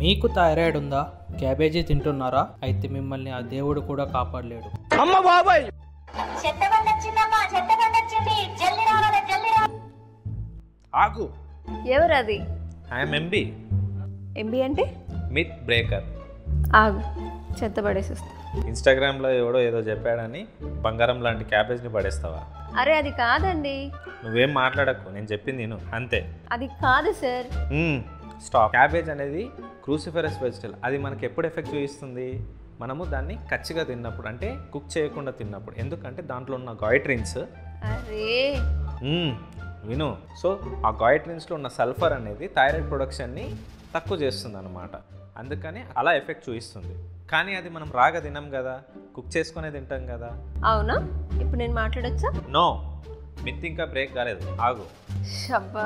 మీకు థైరాయిడ్ ఉందా? క్యాబేజీ తింటున్నారా? అయితే మిమ్మల్ని ఆ దేవుడు కూడా కాపాడలేడు. అమ్మ బాబాయ్, ఆగు. ఎవరది? I'm MB. ఎంబీ అంటే మిత్ బ్రేకర్. ఆగు, చెత్త పడేసేస్తా. ఇన్స్టాగ్రామ్లో ఎవడో ఏదో చెప్పాడని బంగారం లాంటి క్యాబేజ్ని పడేస్తావా? అరే అది కాదండి. నువ్వేం మాట్లాడకు, నేను చెప్పింది నేను అంతే. అది కాదు సార్. స్టాప్. క్యాబేజ్ అనేది క్రూసిఫెరస్ వెజిటబుల్. అది మనకి ఎప్పుడు ఎఫెక్ట్ చూపిస్తుంది? మనము దాన్ని కచ్చిగా తిన్నప్పుడు, అంటే కుక్ చేయకుండా తిన్నప్పుడు. ఎందుకంటే దాంట్లో ఉన్న గాయిట్రిన్స్, అరే విను, సో ఆ గాయిట్రిన్స్లో ఉన్న సల్ఫర్ అనేది థైరాయిడ్ ప్రొడక్షన్ని తక్కువ చేస్తుంది అనమాట. అందుకని అలా ఎఫెక్ట్ చూపిస్తుంది. కానీ అది మనం రాగా తినాం కదా, కుక్ చేసుకునే తింటాం కదా. అవునా? ఇప్పుడు నేను మాట్లాడొచ్చా? నో, మిత్ ఇంకా బ్రేక్ కాలేదు, ఆగు. షబ్బా.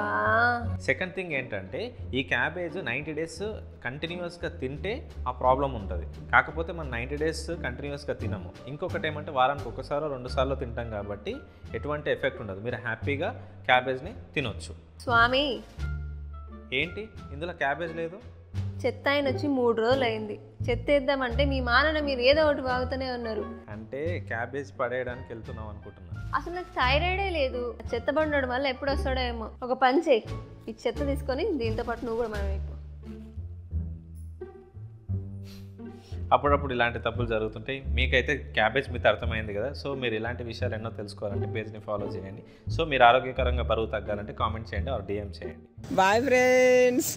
సెకండ్ థింగ్ ఏంటంటే, ఈ క్యాబేజ్ 90 days కంటిన్యూస్గా తింటే ఆ ప్రాబ్లం ఉంటుంది. కాకపోతే మనం 90 days కంటిన్యూస్గా తినము. ఇంకొకటి ఏమంటే వారానికి ఒకసారో 2 సార్లు తింటాం కాబట్టి ఎటువంటి ఎఫెక్ట్ ఉండదు. మీరు హ్యాపీగా క్యాబేజ్ని తినొచ్చు. స్వామి, ఏంటి ఇందులో క్యాబేజ్ లేదు? చెత్త ఆయన వచ్చి 3 రోజులు అయింది. చెత్త వేద్దామంటే మీ మానన మీరు ఏదో ఒకటి వాగుతూనే ఉన్నారు. అంటే క్యాబేజ్ పడేయడానికి వెళ్తున్నాం అనుకుంటున్నా. అసలు నాకు థైరాయిడే లేదు. చెత్త బండడం వల్ల ఎప్పుడు వస్తాడో ఏమో. ఒక పని చేయి, ఈ చెత్త తీసుకొని దీంతో పాటు నువ్వు కూడా మనం అయిపో. అప్పుడప్పుడు ఇలాంటి తప్పులు జరుగుతుంటాయి. మీకైతే క్యాబేజ్ మీకు అర్థమైంది కదా. సో మీరు ఇలాంటి విషయాలు ఎన్నో తెలుసుకోవాలంటే పేజ్ని ఫాలో చేయండి. సో మీరు ఆరోగ్యకరంగా బరువు తగ్గాలంటే కామెంట్ చేయండి ఆర్ DM చేయండి. Bye friends.